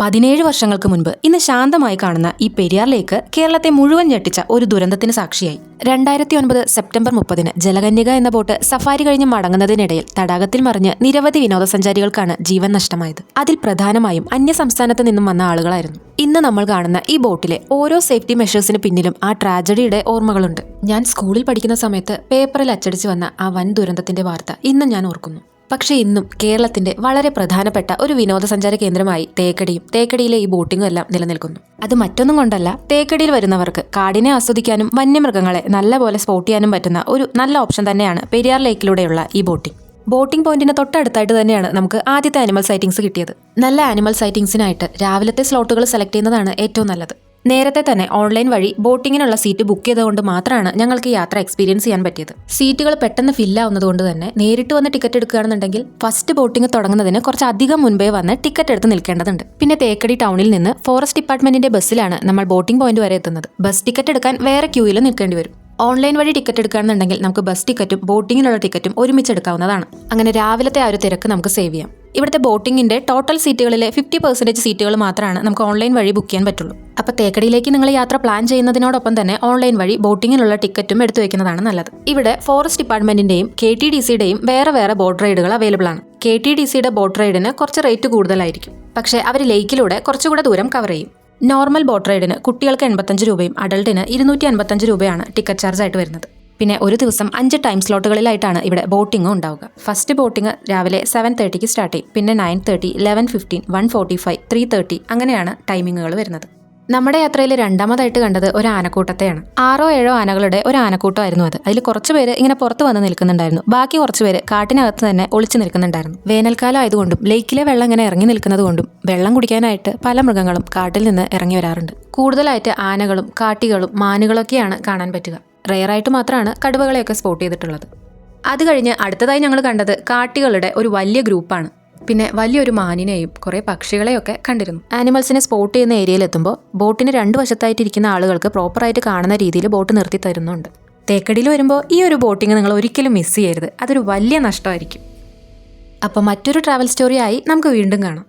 17 വർഷങ്ങൾക്ക് മുൻപ് ഇന്ന് ശാന്തമായി കാണുന്ന ഈ പെരിയാർ ലേക്ക് കേരളത്തെ മുഴുവൻ ഞെട്ടിച്ച ഒരു ദുരന്തത്തിന് സാക്ഷിയായി. 2009 സെപ്റ്റംബർ 30 ജലകന്യക എന്ന ബോട്ട് സഫാരി കഴിഞ്ഞ് മടങ്ങുന്നതിനിടയിൽ തടാകത്തിൽ മറിഞ്ഞ് നിരവധി വിനോദസഞ്ചാരികൾക്കാണ് ജീവൻ നഷ്ടമായത്. അതിൽ പ്രധാനമായും അന്യസംസ്ഥാനത്ത് നിന്നും വന്ന ആളുകളായിരുന്നു. ഇന്ന് നമ്മൾ കാണുന്ന ഈ ബോട്ടിലെ ഓരോ സേഫ്റ്റി മെഷേഴ്സിന് പിന്നിലും ആ ട്രാജഡിയുടെ ഓർമ്മകളുണ്ട്. ഞാൻ സ്കൂളിൽ പഠിക്കുന്ന സമയത്ത് പേപ്പറിൽ അച്ചടിച്ചു വന്ന ആ വൻ ദുരന്തത്തിന്റെ വാർത്ത ഇന്നും ഞാൻ ഓർക്കുന്നു. പക്ഷേ ഇന്നും കേരളത്തിന്റെ വളരെ പ്രധാനപ്പെട്ട ഒരു വിനോദസഞ്ചാര കേന്ദ്രമായി തേക്കടിയിലെ ഈ ബോട്ടിങ്ങും എല്ലാം നിലനിൽക്കുന്നു. അത് മറ്റൊന്നും കൊണ്ടല്ല, തേക്കടിയിൽ വരുന്നവർക്ക് കാടിനെ ആസ്വദിക്കാനും വന്യമൃഗങ്ങളെ നല്ലപോലെ സ്പോട്ട് ചെയ്യാനും പറ്റുന്ന ഒരു നല്ല ഓപ്ഷൻ തന്നെയാണ് പെരിയാർ ലേക്കിലൂടെയുള്ള ഈ ബോട്ടിംഗ് പോയിന്റിന് തൊട്ടടുത്തായിട്ട് തന്നെയാണ് നമുക്ക് ആദ്യത്തെ ആനിമൽ സൈറ്റിംഗ്സ് കിട്ടിയത്. നല്ല ആനിമൽ സൈറ്റിംഗ്സിനായിട്ട് രാവിലത്തെ സ്ലോട്ടുകൾ സെലക്ട് ചെയ്യുന്നതാണ് ഏറ്റവും നല്ലത്. നേരത്തെ തന്നെ ഓൺലൈൻ വഴി ബോട്ടിങ്ങിനുള്ള സീറ്റ് ബുക്ക് ചെയ്തുകൊണ്ട് മാത്രമാണ് ഞങ്ങൾക്ക് യാത്ര എക്സ്പീരിയൻസ് ചെയ്യാൻ പറ്റിയത്. സീറ്റുകൾ പെട്ടെന്ന് ഫില്ലാവുന്നതുകൊണ്ട് തന്നെ നേരിട്ട് വന്ന് ടിക്കറ്റ് എടുക്കുകയാണെന്നുണ്ടെങ്കിൽ ഫസ്റ്റ് ബോട്ടിംഗ് തുടങ്ങുന്നതിന് കുറച്ച് അധികം മുൻപേ വന്ന് ടിക്കറ്റ് എടുത്ത് നിൽക്കേണ്ടതുണ്ട്. പിന്നെ തേക്കടി ടൗണിൽ നിന്ന് ഫോറസ്റ്റ് ഡിപ്പാർട്ട്മെന്റിന്റെ ബസ്സിലാണ് നമ്മൾ ബോട്ടിംഗ് പോയിന്റ് വരെ എത്തുന്നത്. ബസ് ടിക്കറ്റ് എടുക്കാൻ വേറെ ക്യൂയിൽ നിൽക്കേണ്ടി വരും. ഓൺലൈൻ വഴി ടിക്കറ്റ് എടുക്കുകയാണെന്നുണ്ടെങ്കിൽ നമുക്ക് ബസ് ടിക്കറ്റും ബോട്ടിങ്ങിനുള്ള ടിക്കറ്റും ഒരുമിച്ച് എടുക്കാവുന്നതാണ്. അങ്ങനെ രാവിലത്തെ ആ ഒരു തിരക്ക് നമുക്ക് സേവ് ചെയ്യാം. ഇവിടുത്തെ ബോട്ടിങ്ങിന്റെ ടോട്ടൽ സീറ്റുകളിലെ 50% സീറ്റുകൾ മാത്രമാണ് നമുക്ക് ഓൺലൈൻ വഴി ബുക്ക് ചെയ്യാൻ പറ്റുള്ളൂ. അപ്പോൾ തേക്കടിയിലേക്ക് നിങ്ങൾ യാത്ര പ്ലാൻ ചെയ്യുന്നതിനോടൊപ്പം തന്നെ ഓൺലൈൻ വഴി ബോട്ടിങ്ങിനുള്ള ടിക്കറ്റും എടുത്തു വെക്കുന്നതാണ് നല്ലത്. ഇവിടെ ഫോറസ്റ്റ് ഡിപ്പാർട്ട്മെന്റിന്റെയും KTDCയുടെയും വേറെ ബോട്ട് റൈഡുകൾ അവൈലബിൾ ആണ്. KTDCയുടെ ബോട്ട് റൈഡിന് കുറച്ച് റേറ്റ് കൂടുതലായിരിക്കും. പക്ഷേ അവർ ലേക്കിലൂടെ കുറച്ചുകൂടെ ദൂരം കവർ ചെയ്യും. നോർമൽ ബോട്ട് റൈഡിന് കുട്ടികൾക്ക് 85 രൂപയും അഡൾട്ടിന് 255 രൂപയാണ് ടിക്കറ്റ് ചാർജ് ആയിട്ട് വരുന്നത്. പിന്നെ ഒരു ദിവസം 5 ടൈം സ്ലോട്ടുകളിലായിട്ടാണ് ഇവിടെ ബോട്ടിംഗ് ഉണ്ടാവുക. ഫസ്റ്റ് ബോട്ടിംഗ് രാവിലെ 7:30 സ്റ്റാർട്ട് ചെയ്യും. പിന്നെ 9:30, 11:15, 1:45, 3:30 അങ്ങനെയാണ് ടൈമിങ്ങുകൾ വരുന്നത്. നമ്മുടെ യാത്രയിൽ രണ്ടാമതായിട്ട് കണ്ടത് ഒരു ആനക്കൂട്ടത്തെയാണ്. 6-7 ആനകളുടെ ഒരു ആനക്കൂട്ടമായിരുന്നു അത്. അതിൽ കുറച്ചുപേര് ഇങ്ങനെ പുറത്ത് വന്ന് നിൽക്കുന്നുണ്ടായിരുന്നു. ബാക്കി കുറച്ചുപേര് കാട്ടിനകത്ത് തന്നെ ഒളിച്ചു നിൽക്കുന്നുണ്ടായിരുന്നു. വേനൽക്കാലം ആയതുകൊണ്ടും ലേക്കിലെ വെള്ളം ഇങ്ങനെ ഇറങ്ങി നിൽക്കുന്നത് കൊണ്ടും വെള്ളം കുടിക്കാനായിട്ട് പല മൃഗങ്ങളും കാട്ടിൽ നിന്ന് ഇറങ്ങി വരാറുണ്ട്. കൂടുതലായിട്ട് ആനകളും കാട്ടികളും മാനുകളൊക്കെയാണ് കാണാൻ പറ്റുക. റെയറായിട്ട് മാത്രമാണ് കടുവകളെയൊക്കെ സ്പോട്ട് ചെയ്തിട്ടുള്ളത്. അത് കഴിഞ്ഞ് അടുത്തതായി ഞങ്ങൾ കണ്ടത് കാട്ടികളുടെ ഒരു വലിയ ഗ്രൂപ്പാണ്. പിന്നെ വലിയൊരു മാനിനെയും കുറേ പക്ഷികളെയൊക്കെ കണ്ടിരുന്നു. ആനിമൽസിനെ സ്പോട്ട് ചെയ്യുന്ന ഏരിയയിലെത്തുമ്പോൾ ബോട്ടിന് 2 വശത്തായിട്ടിരിക്കുന്ന ആളുകൾക്ക് പ്രോപ്പറായിട്ട് കാണുന്ന രീതിയിൽ ബോട്ട് നിർത്തി തരുന്നുണ്ട്. തേക്കടിയിൽ വരുമ്പോൾ ഈ ഒരു ബോട്ടിങ് നിങ്ങൾ ഒരിക്കലും മിസ് ചെയ്യരുത്. അതൊരു വലിയ നഷ്ടമായിരിക്കും. അപ്പോൾ മറ്റൊരു ട്രാവൽ സ്റ്റോറിയായി നമുക്ക് വീണ്ടും കാണാം.